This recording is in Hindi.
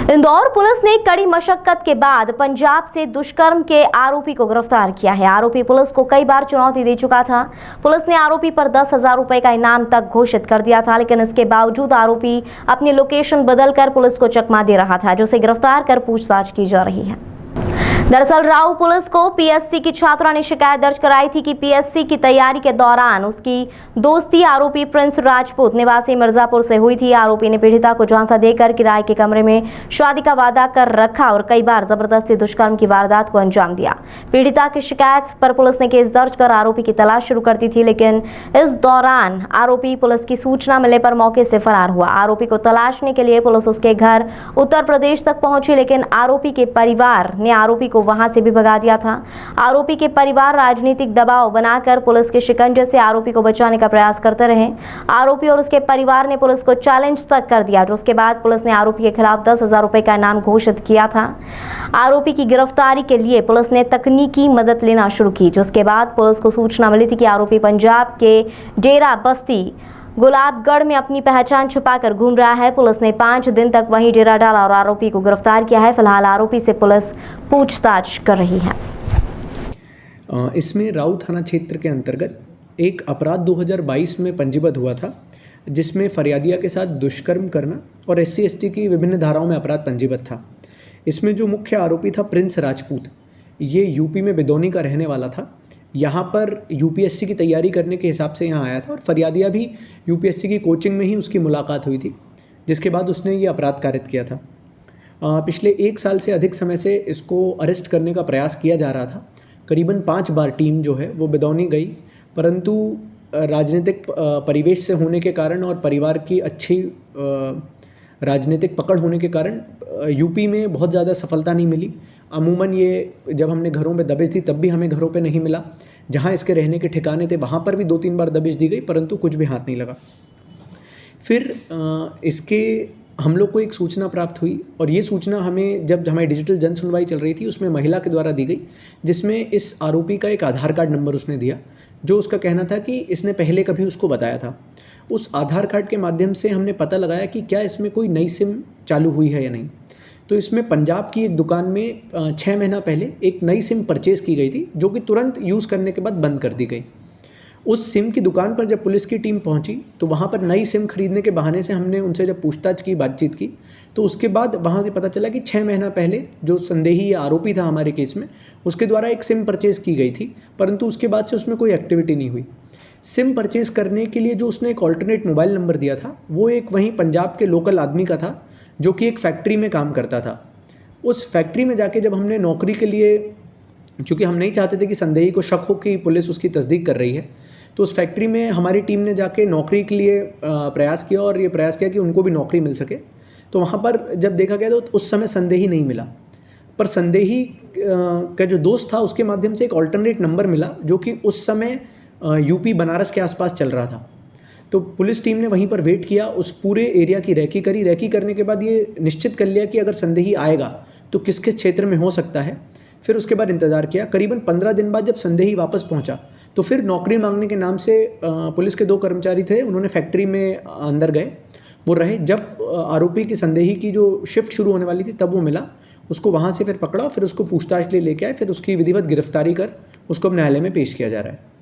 इंदौर पुलिस ने कड़ी मशक्कत के बाद पंजाब से दुष्कर्म के आरोपी को गिरफ्तार किया है। आरोपी पुलिस को कई बार चुनौती दे चुका था। पुलिस ने आरोपी पर 10,000 रुपए का इनाम तक घोषित कर दिया था, लेकिन इसके बावजूद आरोपी अपनी लोकेशन बदलकर पुलिस को चकमा दे रहा था, जिसे गिरफ्तार कर पूछताछ की जा रही है। दरअसल राऊ पुलिस को पीएससी की छात्रा ने शिकायत दर्ज कराई थी कि पीएससी की तैयारी के दौरान उसकी दोस्ती आरोपी प्रिंस राजपूत निवासी मिर्जापुर से हुई थी। आरोपी ने पीड़िता को झांसा देकर किराए के कमरे में शादी का वादा कर रखा और कई बार जबरदस्ती दुष्कर्म की वारदात को अंजाम दिया। पीड़िता की शिकायत पर पुलिस ने केस दर्ज कर आरोपी की तलाश शुरू कर दी थी, लेकिन इस दौरान आरोपी पुलिस की सूचना मिलने पर मौके से फरार हुआ। आरोपी को तलाशने के लिए पुलिस उसके घर उत्तर प्रदेश तक पहुंची, लेकिन आरोपी के परिवार ने आरोपी वहां से भी भगा दिया था। आरोपी के परिवार राजनीतिक दबाव बनाकर पुलिस के शिकंजे से आरोपी को बचाने का प्रयास करते रहे। आरोपी और उसके परिवार ने पुलिस को चैलेंज तक कर दिया, उसके बाद पुलिस ने आरोपी के खिलाफ 10,000 रुपए का इनाम घोषित किया था। आरोपी की गिरफ्तारी के लिए पुलिस ने तकनीकी मदद लेना शुरू की, जिसके बाद पुलिस को सूचना मिली थी कि आरोपी पंजाब के डेरा बस्ती गुलाबगढ़ में अपनी पहचान छुपाकर घूम रहा है। पुलिस ने 5 दिन तक वहीं डेरा डाला और आरोपी को गिरफ्तार किया है। फिलहाल आरोपी से पुलिस पूछताछ कर रही है। इसमें राऊ थाना क्षेत्र के अंतर्गत एक अपराध 2022 में पंजीबद्ध हुआ था, जिसमें फरियादिया के साथ दुष्कर्म करना और SC/ST की विभिन्न धाराओं में अपराध पंजीबद्ध था। इसमें जो मुख्य आरोपी था प्रिंस राजपूत, ये यूपी में बिदौनी का रहने वाला था। यहाँ पर UPSC की तैयारी करने के हिसाब से यहाँ आया था और फरियादिया भी UPSC की कोचिंग में ही उसकी मुलाकात हुई थी, जिसके बाद उसने ये अपराध कारित किया था। पिछले 1 साल से अधिक समय से इसको अरेस्ट करने का प्रयास किया जा रहा था। करीबन 5 बार टीम जो है वो बिदौनी गई, परंतु राजनीतिक परिवेश से होने के कारण और परिवार की अच्छी राजनीतिक पकड़ होने के कारण यूपी में बहुत ज़्यादा सफलता नहीं मिली। अमूमन ये जब हमने घरों में दबिश दी तब भी हमें घरों पे नहीं मिला। जहाँ इसके रहने के ठिकाने थे वहाँ पर भी 2-3 बार दबिश दी गई, परंतु कुछ भी हाथ नहीं लगा। फिर इसके हम लोग को एक सूचना प्राप्त हुई और ये सूचना हमें जब हमारी डिजिटल जन सुनवाई चल रही थी उसमें महिला के द्वारा दी गई, जिसमें इस आरोपी का एक आधार कार्ड नंबर उसने दिया, जो उसका कहना था कि इसने पहले कभी उसको बताया था। उस आधार कार्ड के माध्यम से हमने पता लगाया कि क्या इसमें कोई नई सिम चालू हुई है या नहीं। तो इसमें पंजाब की एक दुकान में 6 महीना पहले एक नई सिम परचेज़ की गई थी, जो कि तुरंत यूज़ करने के बाद बंद कर दी गई। उस सिम की दुकान पर जब पुलिस की टीम पहुंची तो वहां पर नई सिम खरीदने के बहाने से हमने उनसे जब पूछताछ की, बातचीत की, तो उसके बाद वहां से पता चला कि 6 महीना पहले जो संदेही या आरोपी था हमारे केस में, उसके द्वारा एक सिम परचेज़ की गई थी, परंतु उसके बाद से उसमें कोई एक्टिविटी नहीं हुई। सिम परचेज़ करने के लिए जो उसने एक ऑल्टरनेट मोबाइल नंबर दिया था, वो एक वहीं पंजाब के लोकल आदमी का था, जो कि एक फैक्ट्री में काम करता था। उस फैक्ट्री में जाके जब हमने नौकरी के लिए, क्योंकि हम नहीं चाहते थे कि संदेही को शक हो कि पुलिस उसकी तस्दीक कर रही है, तो उस फैक्ट्री में हमारी टीम ने जाके नौकरी के लिए प्रयास किया और ये प्रयास किया कि उनको भी नौकरी मिल सके। तो वहाँ पर जब देखा गया तो उस समय संदेही नहीं मिला, पर संदेही का जो दोस्त था उसके माध्यम से एक ऑल्टरनेट नंबर मिला, जो कि उस समय यूपी बनारस के आसपास चल रहा था। तो पुलिस टीम ने वहीं पर वेट किया, उस पूरे एरिया की रेकी करी। रेकी करने के बाद ये निश्चित कर लिया कि अगर संदेही आएगा तो किस किस क्षेत्र में हो सकता है। फिर उसके बाद इंतज़ार किया। करीबन 15 दिन बाद जब संदेही वापस पहुंचा तो फिर नौकरी मांगने के नाम से पुलिस के 2 कर्मचारी थे, उन्होंने फैक्ट्री में अंदर गए, वो रहे। जब आरोपी की संदेही की जो शिफ्ट शुरू होने वाली थी तब वो मिला, उसको वहाँ से फिर पकड़ा, फिर उसको पूछताछ के लिए लेके आए, फिर उसकी विधिवत गिरफ्तारी कर उसको अब न्यायालय में पेश किया जा रहा है।